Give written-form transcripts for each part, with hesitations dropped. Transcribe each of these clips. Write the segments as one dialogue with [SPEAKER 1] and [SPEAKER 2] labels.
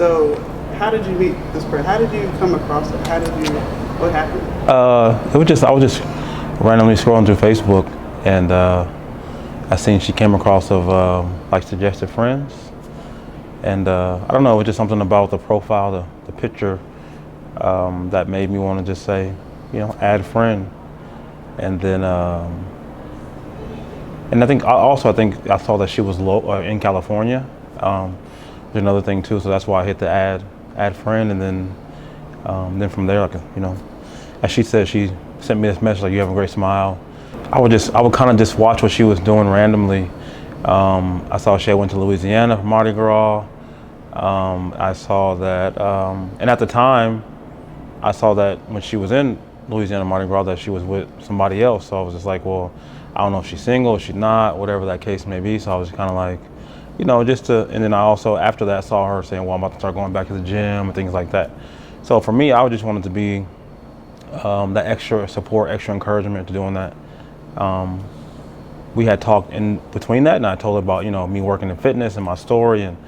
[SPEAKER 1] So how did you meet this person? How did you come across it? What happened?
[SPEAKER 2] I was just randomly scrolling through Facebook, and I seen she came across of like suggested friends, and I don't know, it was just something about the profile, the picture, that made me want to just say, add friend, and then and I think I saw that she was in California. There's another thing too, so that's why I hit the add friend, and then from there, like, as she said, she sent me this message like, "You have a great smile." I would kind of just watch what she was doing randomly. I saw she went to Louisiana for Mardi Gras. I saw that, and at the time, I saw that when she was in Louisiana Mardi Gras that she was with somebody else. So I was just like, well, I don't know if she's single, if she's not, whatever that case may be. So I was kind of like, and then I also, after that, saw her saying, well, I'm about to start going back to the gym and things like that. So for me, I just wanted to be that extra support, extra encouragement to doing that. We had talked in between that, and I told her about, me working in fitness and my story, and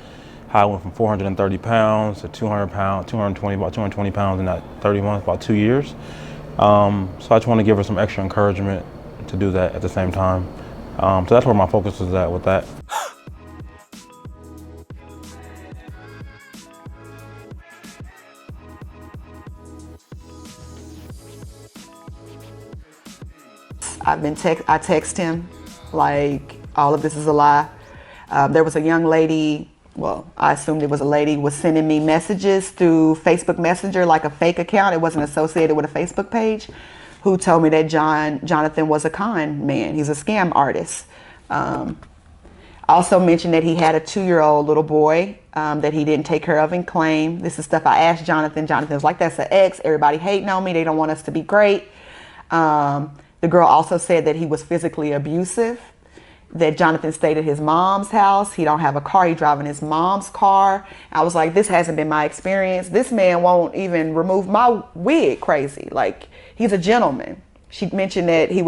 [SPEAKER 2] how I went from 430 pounds to 200 pounds, about 220 pounds in that 30 months, about 2 years. So I just want to give her some extra encouragement to do that at the same time. So that's where my focus was at with that.
[SPEAKER 3] I text him like, all of this is a lie. There was a young lady, well, I assumed it was a lady, was sending me messages through Facebook Messenger, like a fake account. It wasn't associated with a Facebook page, who told me that Jonathan was a con man. He's a scam artist. Also mentioned that he had a 2-year-old little boy that he didn't take care of and claim. This is stuff I asked Jonathan. Jonathan was like, that's an ex. Everybody hating on me. They don't want us to be great. The girl also said that he was physically abusive, that Jonathan stayed at his mom's house. He don't have a car. He driving his mom's car. I was like, this hasn't been my experience. This man won't even remove my wig. Crazy. Like, he's a gentleman. She mentioned that she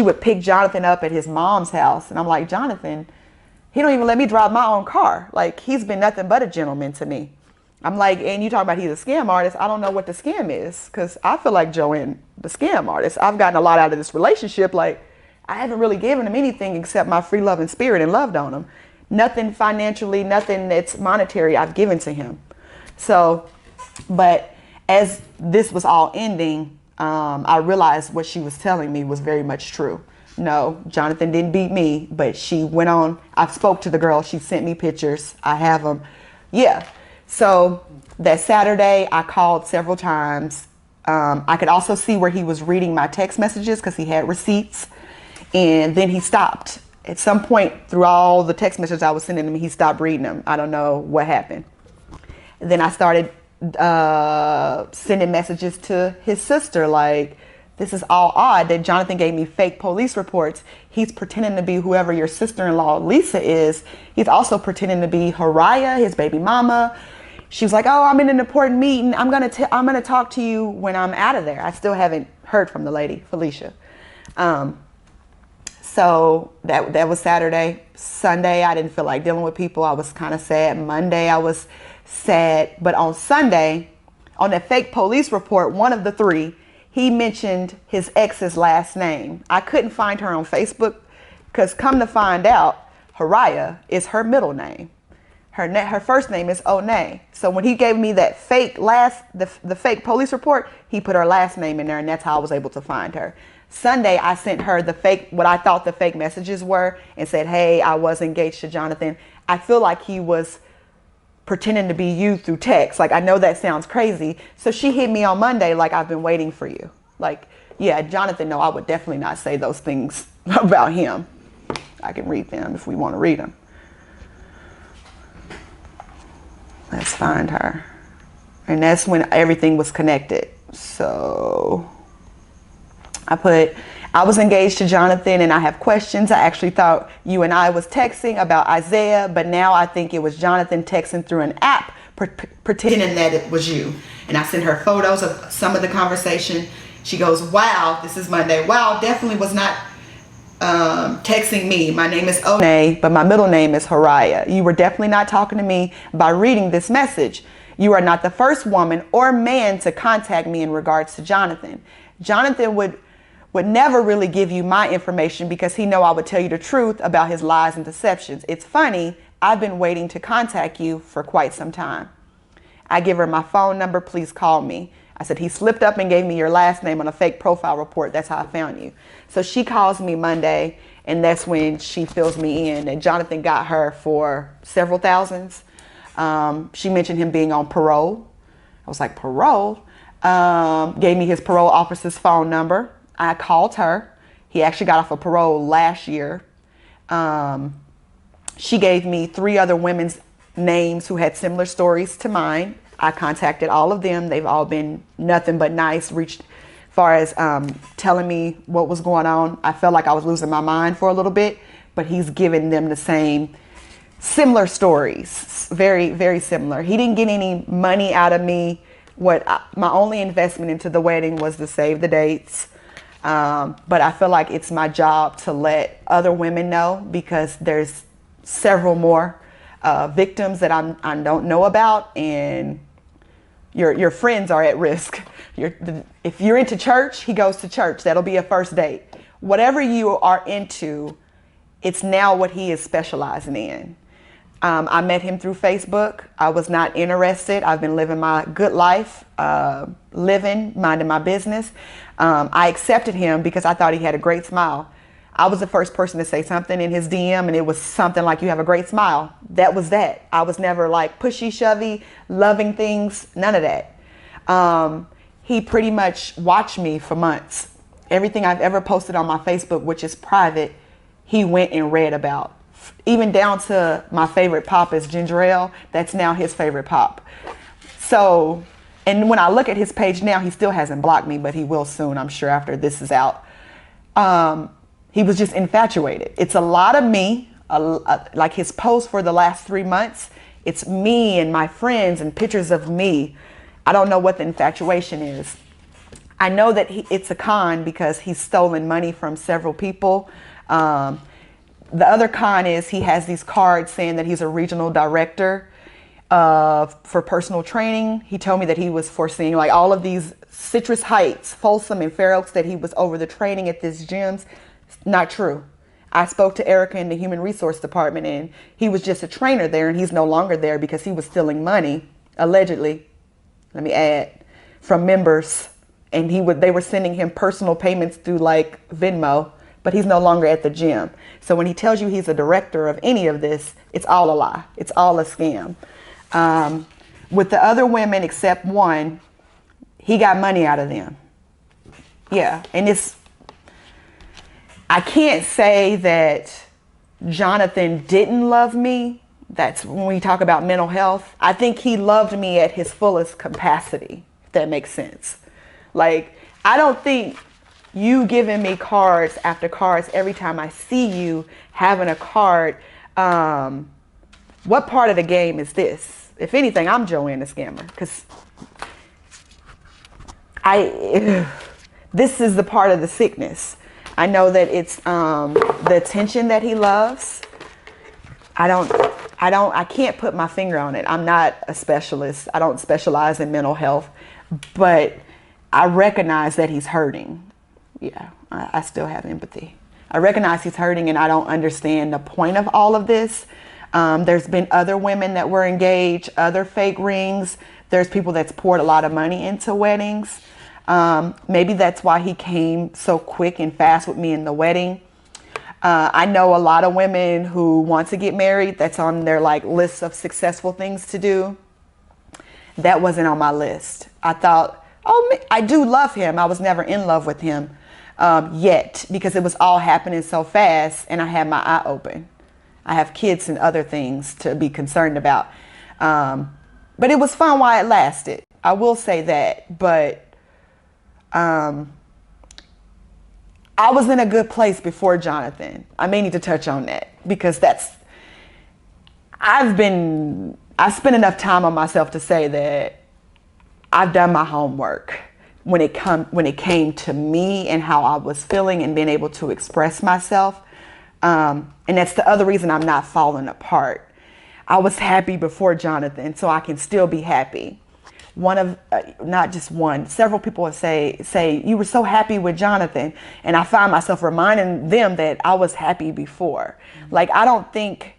[SPEAKER 3] would pick Jonathan up at his mom's house. And I'm like, Jonathan, he don't even let me drive my own car. Like, he's been nothing but a gentleman to me. I'm like, and you talk about he's a scam artist. I don't know what the scam is, because I feel like Joanne, the scam artist. I've gotten a lot out of this relationship. Like, I haven't really given him anything except my free love and spirit, and loved on him. Nothing financially, nothing that's monetary I've given to him. So, but as this was all ending, I realized what she was telling me was very much true. No, Jonathan didn't beat me, but she went on. I spoke to the girl. She sent me pictures. I have them. Yeah. So that Saturday, I called several times. I could also see where he was reading my text messages because he had receipts. And then he stopped. At some point through all the text messages I was sending him, he stopped reading them. I don't know what happened. And then I started sending messages to his sister like, this is all odd that Jonathan gave me fake police reports. He's pretending to be whoever your sister-in-law Lisa is. He's also pretending to be Haraya, his baby mama. She was like, oh, I'm in an important meeting. I'm gonna talk to you when I'm out of there. I still haven't heard from the lady, Felicia. So that was Saturday. Sunday, I didn't feel like dealing with people. I was kind of sad. Monday, I was sad. But on Sunday, on that fake police report, one of the three, he mentioned his ex's last name. I couldn't find her on Facebook because come to find out, Haraya is her middle name. Her first name is One. So when he gave me that fake the fake police report, he put her last name in there, and that's how I was able to find her. Sunday, I sent her what I thought the fake messages were, and said, hey, I was engaged to Jonathan. I feel like he was pretending to be you through text. Like, I know that sounds crazy. So she hit me on Monday like, I've been waiting for you. Like, yeah, Jonathan, no, I would definitely not say those things about him. I can read them if we want to read them. Let's find her. And that's when everything was connected. So I was engaged to Jonathan and I have questions. I actually thought you and I was texting about Isaiah, but now I think it was Jonathan texting through an app pretending that it was you. And I sent her photos of some of the conversation. She goes, wow, this is Monday. Wow, definitely was not texting me. My name is One, but my middle name is Haraya. You were definitely not talking to me by reading this message. You are not the first woman or man to contact me in regards to Jonathan. Jonathan would never really give you my information because he know I would tell you the truth about his lies and deceptions. It's funny, I've been waiting to contact you for quite some time. I give her my phone number, please call me. I said, he slipped up and gave me your last name on a fake profile report. That's how I found you. So she calls me Monday, and that's when she fills me in. And Jonathan got her for several thousands. She mentioned him being on parole. I was like, parole? Gave me his parole officer's phone number. I called her. He actually got off of parole last year. She gave me 3 other women's names who had similar stories to mine. I contacted all of them. They've all been nothing but nice, reached far as telling me what was going on. I felt like I was losing my mind for a little bit, but he's given them the same similar stories, very, very similar. He didn't get any money out of me. My only investment into the wedding was to save the dates. But I feel like it's my job to let other women know because there's several more victims that I don't know about, and your friends are at risk. If you're into church, he goes to church. That'll be a first date. Whatever you are into, it's now what he is specializing in. I met him through Facebook. I was not interested. I've been living my good life, minding my business. I accepted him because I thought he had a great smile. I was the first person to say something in his DM, and it was something like, you have a great smile. That was that. I was never like pushy, shovey, loving things, none of that. He pretty much watched me for months. Everything I've ever posted on my Facebook, which is private, he went and read about. Even down to my favorite pop is ginger ale. That's now his favorite pop. So, and when I look at his page now, he still hasn't blocked me, but he will soon, I'm sure, after this is out. He was just infatuated. It's a lot of me, like his post for the last 3 months. It's me and my friends and pictures of me. I don't know what the infatuation is. I know that it's a con because he's stolen money from several people. The other con is he has these cards saying that he's a regional director for personal training. He told me that he was foreseeing like all of these Citrus Heights, Folsom, and Fair Oaks, that he was over the training at these gyms. Not true. I spoke to Erica in the Human Resource Department, and he was just a trainer there, and he's no longer there because he was stealing money, allegedly, let me add, from members. And they were sending him personal payments through like Venmo, but he's no longer at the gym. So when he tells you he's a director of any of this, it's all a lie. It's all a scam. With the other women, except one, he got money out of them. Yeah, and I can't say that Jonathan didn't love me. That's when we talk about mental health. I think he loved me at his fullest capacity, if that makes sense. Like, I don't think you giving me cards after cards every time I see you having a card. What part of the game is this? If anything, I'm Joanne the scammer, because this is the part of the sickness. I know that it's the attention that he loves. I can't put my finger on it. I'm not a specialist. I don't specialize in mental health, but I recognize that he's hurting. Yeah, I still have empathy. I recognize he's hurting, and I don't understand the point of all of this. There's been other women that were engaged, other fake rings. There's people that's poured a lot of money into weddings. Maybe that's why he came so quick and fast with me in the wedding. I know a lot of women who want to get married. That's on their like list of successful things to do. That wasn't on my list. I thought, oh, I do love him. I was never in love with him yet because it was all happening so fast, and I had my eye open. I have kids and other things to be concerned about. But it was fun while it lasted. I will say that, but I was in a good place before Jonathan. I may need to touch on that because I spent enough time on myself to say that I've done my homework. when it came to me and how I was feeling and being able to express myself. And that's the other reason I'm not falling apart. I was happy before Jonathan, so I can still be happy. Not just one, several people would say, you were so happy with Jonathan. And I find myself reminding them that I was happy before. Like, I don't think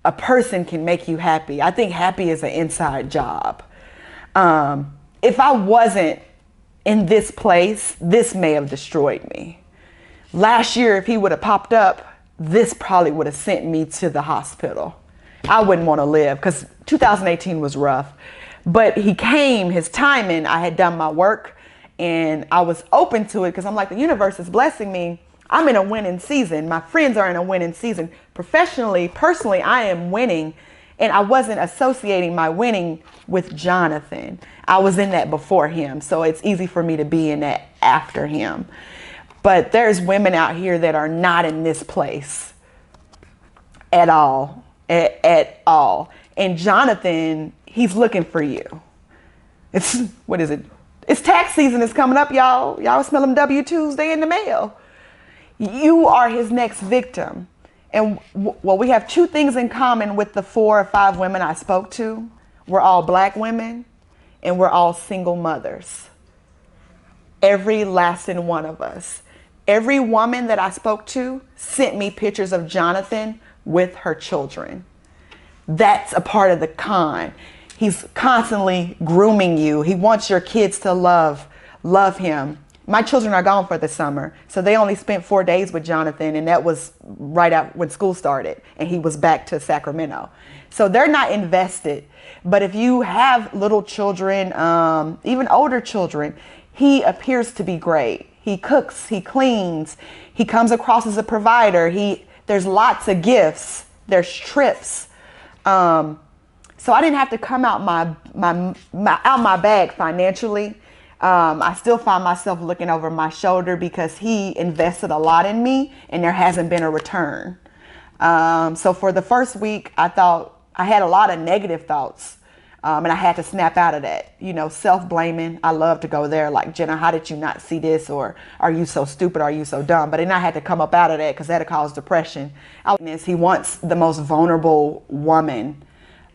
[SPEAKER 3] a person can make you happy. I think happy is an inside job. If I wasn't in this place, this may have destroyed me. Last year, if he would have popped up, this probably would have sent me to the hospital. I wouldn't want to live, because 2018 was rough. But he came, his timing, I had done my work and I was open to it because I'm like, the universe is blessing me. I'm in a winning season. My friends are in a winning season. Professionally, personally, I am winning. And I wasn't associating my winning with Jonathan. I was in that before him. So it's easy for me to be in that after him. But there's women out here that are not in this place at all, at all. And Jonathan, he's looking for you. What is it? It's tax season is coming up, y'all. Y'all smell them W-2s, they in the mail. You are his next victim. And well, we have two things in common with the 4 or 5 women I spoke to. We're all Black women and we're all single mothers. Every last one of us. Every woman that I spoke to sent me pictures of Jonathan with her children. That's a part of the con. He's constantly grooming you. He wants your kids to love him. My children are gone for the summer, so they only spent 4 days with Jonathan, and that was right out when school started, and he was back to Sacramento. So they're not invested. But if you have little children, even older children, he appears to be great. He cooks, he cleans, he comes across as a provider. There's lots of gifts, there's trips. So I didn't have to come out my bag financially. I still find myself looking over my shoulder because he invested a lot in me and there hasn't been a return. So for the first week, I thought I had a lot of negative thoughts. And I had to snap out of that, self-blaming. I love to go there like, Jenna, how did you not see this? Or are you so stupid? Are you so dumb? But then I had to come up out of that because that'll cause depression. He wants the most vulnerable woman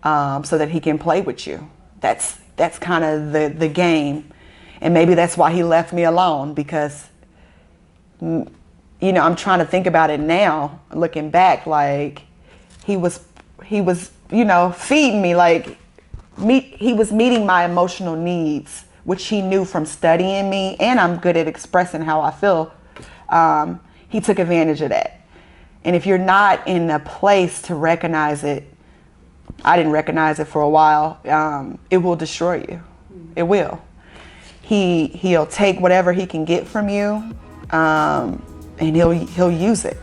[SPEAKER 3] so that he can play with you. That's kind of the game. And maybe that's why he left me alone because, I'm trying to think about it now, looking back, like he was feeding me, like he was meeting my emotional needs, which he knew from studying me, and I'm good at expressing how I feel. He took advantage of that. And if you're not in a place to recognize it, I didn't recognize it for a while, it will destroy you. It will. He'll take whatever he can get from you, and he'll use it.